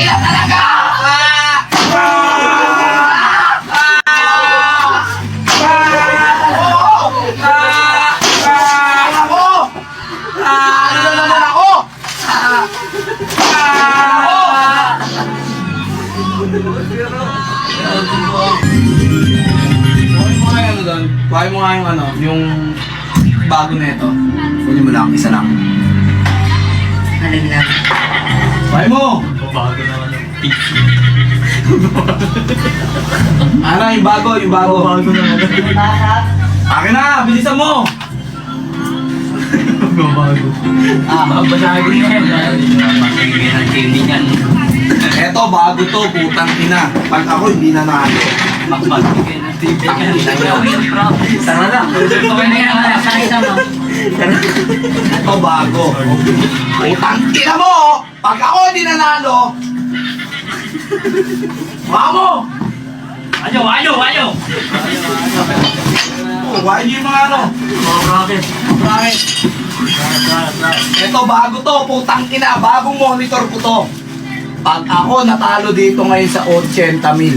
Ina talaga! Ano na naman ako? Kuhain mo nga yung ano, yung bago na ito. Kunin mo lang, isa lang. Malaglag. Kuhain mo! Bago naman yung PC. Ano, yung bago, yung bago. Bago naman. Akin na, bilisan mo! Bago. Basahin niya yan. Makingin ang candy niyan. Eto, bago to, putang ina. Pag ako, hindi na nalo. Makbagay ng TV yan. Tara na. Okay na yan. Nakakita mo. Ito, bago. Putang ina mo! Pag ako hindi nanalo, mo! Ayaw! Oh, why yung mga ano? Rocket. Bakit? Ito, bago to, putang ina. Bagong monitor ko to. Pag ako natalo dito ngayon sa 80,000. Ay,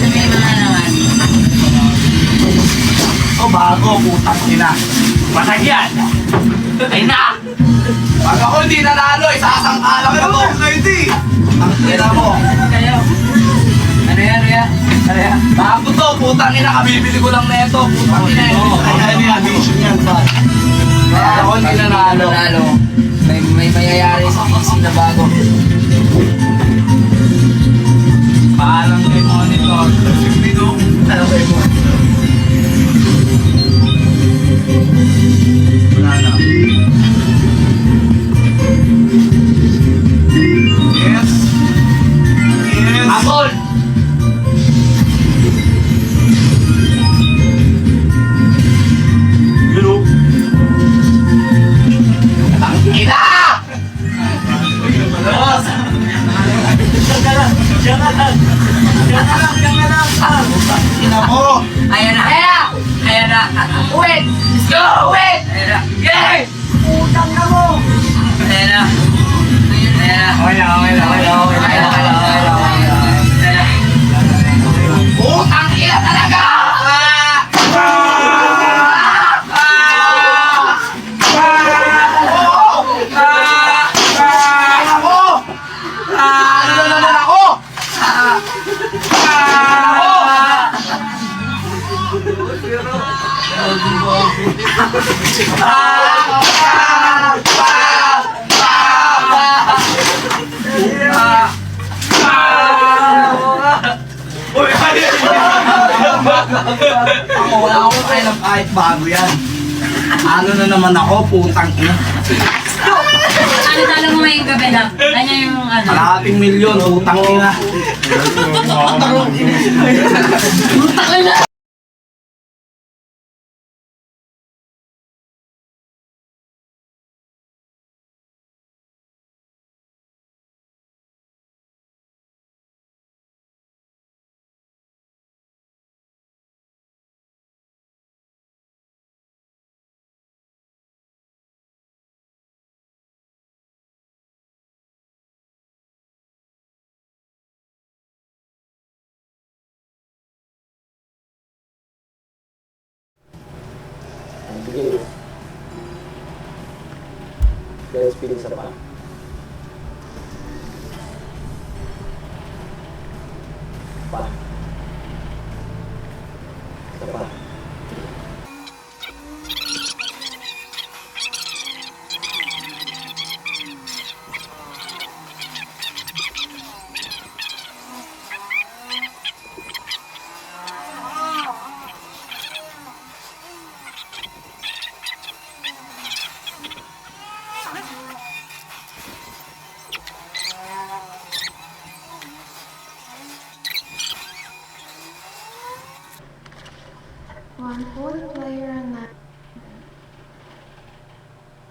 may mga naman. Ito, bago, putang ina. Patag yan! Ay na! Pag ako hindi nanalo, isasangkalang ko to. Hindi. Ang ina mo. Kayo. Ano yan, Rhea? Ano yan? Bago to, putang ina. Kabibili ko lang na ito. Putang ina. Ay, hindi addition yan ba? Pag ako hindi nanalo. May mayayari sa PC na bago. Paalam kay monitor. Ano kay monitor? Wala na. Yes. Yes. Apol! Hello? Ang ina! Boss! Diyan ka lang! Ina mo! Ayan na! Ayan na! Wait! Let's go! Wait! Ayan na! Yay! Putang na mo! Ayan na! Ayan na! Okay lang. Ayan na! Putang ina talaga! Ina mo! Ano na naman ako? Ako wala akong kailang kahit bago yan. Ano na naman ako, putang ina. Ano mo ngayong gabi na? Kanya yung ano? Kalahating milyon, putang ina. Let's finish sa pa. Pa. Sa pa. One fourth player and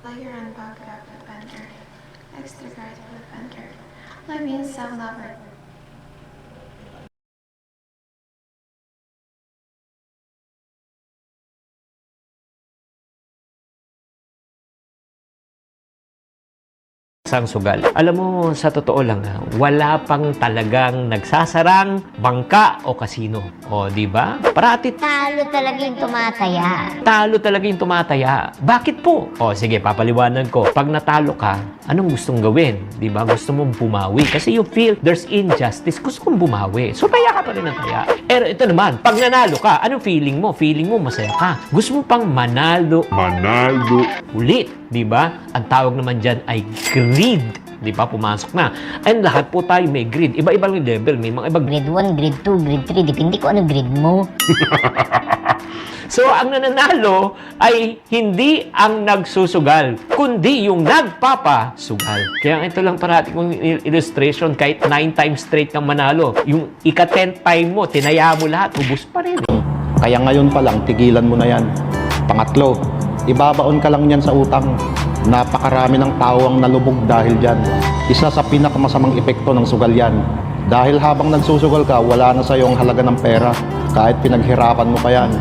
player and backup defender. Extra card for defender. That means 7 over. sang sugal. Alam mo, sa totoo lang, wala pang talagang nagsasarang bangka o kasino. O, di ba? Parati Talo talaga yung tumataya. talo talaga yung tumataya. Bakit po? O, sige, papaliwanag ko. Pag natalo ka, anong gustong gawin? Di ba? Gusto mong bumawi. Kasi you feel there's injustice. Gusto kong bumawi. So, taya ka pa rin ng taya. Pero ito naman, pag nanalo ka, anong feeling mo? Feeling mo masaya ka. Gusto mo pang manalo ulit. Di ba? Ang tawag naman dyan ay greed. Di ba? Pumasok na. And lahat po tayo may greed. Iba-ibang level. May mga ibang Grade 1, grade 2, grade 3. Depende ko ano grade mo. So, ang nananalo ay hindi ang nagsusugal, kundi yung nagpapasugal. Kaya ito lang parati kong illustration, kahit 9 times straight kang manalo, yung ika-10 time mo, tinaya mo lahat, ubus pa rin. Kaya ngayon pa lang, tigilan mo na yan. Pangatlo, ibabaon ka lang yan sa utang. Napakarami ng tao ang nalubog dahil dyan. Isa sa pinakamasamang epekto ng sugal yan. Dahil habang nagsusugal ka, wala na sa'yo ang halaga ng pera, kahit pinaghirapan mo pa yan.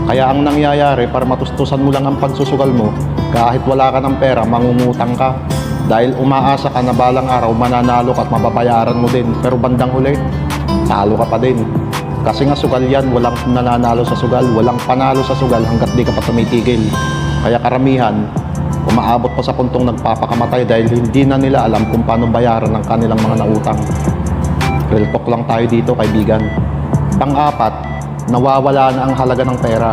Kaya ang nangyayari, para matustusan mo lang ang pagsusugal mo, kahit wala ka ng pera, mangungutang ka. Dahil umaasa ka na balang araw, mananalo ka at mababayaran mo din. Pero bandang huli, talo ka pa din. Kasi nga sugal yan, walang nananalo sa sugal, walang panalo sa sugal hanggat di ka pa tumitigil. Kaya karamihan, umaabot pa sa puntong nagpapakamatay dahil hindi na nila alam kung paano bayaran ng kanilang mga nautang. Real talk lang tayo dito, kaibigan. Pang-apat, nawawala na ang halaga ng pera.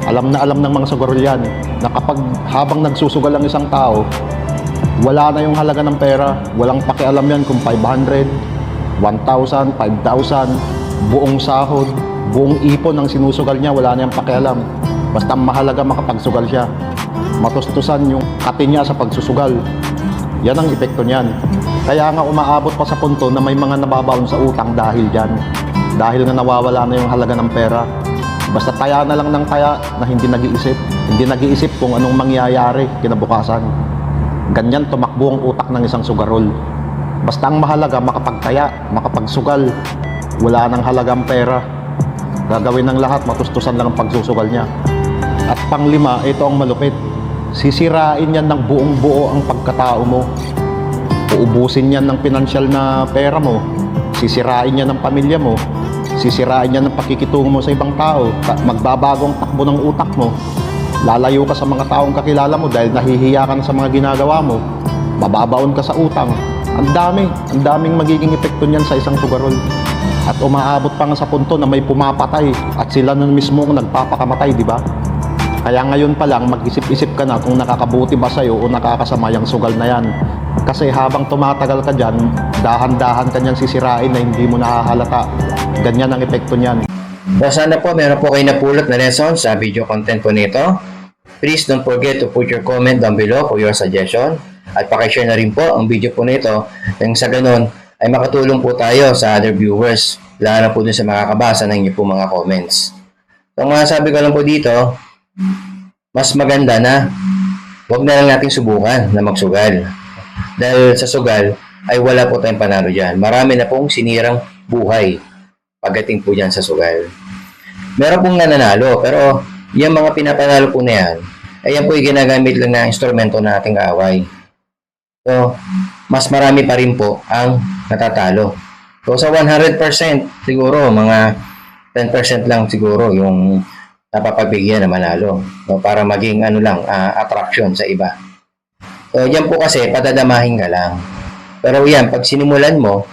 Alam na alam ng mga sugarol yan na kapag habang nagsusugal ang isang tao, wala na yung halaga ng pera. Walang pakialam yan kung 500, 1,000, 5,000, buong sahod, buong ipon ng sinusugal niya, wala na yung pakialam. Basta mahalaga makapagsugal siya. Matustusan yung kati niya sa pagsusugal. Yan ang epekto niyan. Kaya nga umaabot pa sa punto na may mga nababaon sa utang dahil dyan. Dahil nga nawawala na yung halaga ng pera. Basta taya na lang ng taya na hindi nag-iisip. Hindi nag-iisip kung anong mangyayari kinabukasan. Ganyan tumakbo ang utak ng isang sugarol. Basta ang mahalaga makapagtaya, makapagsugal. Wala nang halagang pera. Gagawin ng lahat, matustusan lang ang pagsusugal niya. At panglima, ito ang malupit. Sisirain yan ng buong buo ang pagkatao mo. Uubusin yan ng pinansyal na pera mo. Sisirain yan ng pamilya mo. Sisirain yan ng pakikitungo mo sa ibang tao. Magbabagong takbo ng utak mo. Lalayo ka sa mga taong kakilala mo dahil nahihiya ka na sa mga ginagawa mo. Mababaon ka sa utang. Ang daming magiging epekto niyan sa isang sugarol. At umaabot pa nga sa punto na may pumapatay at sila na mismo ang nagpapakamatay, di ba? Kaya ngayon pa lang, mag-isip-isip ka na kung nakakabuti ba sa'yo o nakakasama yung sugal na yan. Kasi habang tumatagal ka dyan, dahan-dahan ka niyang sisirain na hindi mo nahahalata. Ganyan ang epekto niyan. So sana po meron po kayo napulot na lesson sa video content po nito. Please don't forget to put your comment down below for your suggestion. At pakishare na rin po ang video po nito. Nang sa ganun ay makatulong po tayo sa other viewers. Lalo na po dun sa makakabasa ng inyo po mga comments. So masasabi ko lang po dito, mas maganda na huwag na lang nating subukan na magsugal. Dahil sa sugal ay wala po tayong panalo dyan. Marami na pong sinirang buhay pagdating po dyan sa sugal. Meron pong nananalo, pero yung mga pinapanalo po na yan, ay yan po yung ginagamit lang na instrumento na ating kaaway. So, mas marami pa rin po ang natatalo. So, sa 100%, siguro, mga 10% lang siguro yung napapagbigyan na manalo. No, para maging attraction sa iba. So, yan po kasi, patadamahin ka lang. Pero yan, pag sinimulan mo,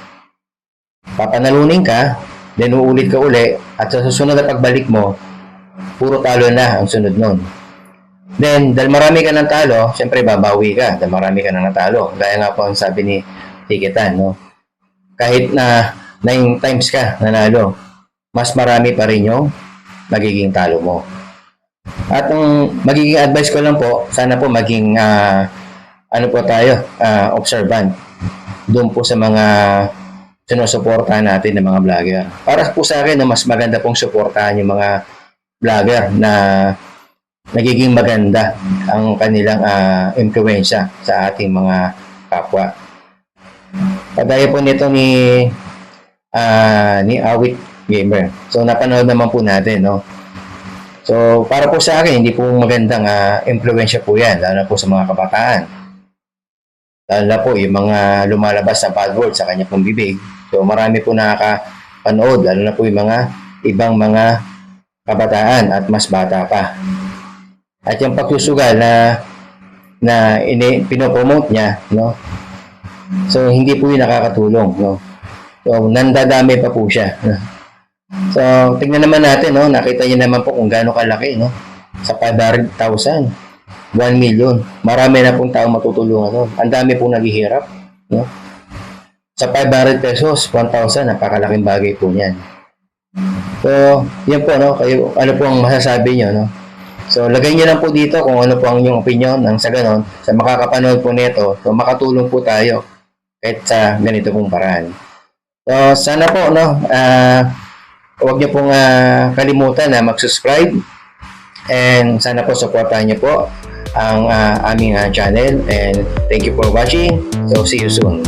papanalunin ka, then uulit ka uli, at sa susunod na pagbalik mo, puro talo na ang sunod nun. Then, dahil marami ka ng talo, syempre babawi ka, dahil marami ka na natalo. Gaya nga po ang sabi ni Tikitan, no? Kahit na 9 times ka nanalo, mas marami pa rin yung magiging talo mo. At ang magiging advice ko lang po, sana po maging observant doon po sa mga sinusuportahan natin ng mga vlogger. Para po sa akin, mas maganda pong suportahan yung mga vlogger na nagiging maganda ang kanilang impluwensya sa ating mga kapwa. Kagaya po nito ni Awit Gamer. So napanood naman po natin, no? So para po sa akin, hindi po magandang impluwensya po yan, lalo na po sa mga kabataan. lalo na po yung mga lumalabas na bad word sa kanya pong bibig. So marami po nakakapanood, lalo na po yung mga ibang mga kabataan at mas bata pa. At yung pagsusugal na pinopromote niya, no? So hindi po yun nakakatulong, no? So nandadami pa po siya. No? So tingnan naman natin, no? Nakita niyo naman po kung gaano kalaki, no? Sa 500,000, 1 million. Marami na pong tao matutulungan nun. Ang dami pong naghihirap, no? Sa 500 pesos, 1,000, napakalaking bagay po niyan. So, yan po, no? Kayo, ano po ang masasabi niyo, no? So, lagay niyo lang po dito kung ano po ang inyong opinion nang sa ganon, sa makakapanood po nito, so makatulong po tayo kahit sa ganito pong paraan. So, sana po, no? Huwag niyo pong kalimutan na mag-subscribe and sana po supportahan niyo po ang aming channel, and thank you for watching. So, see you soon.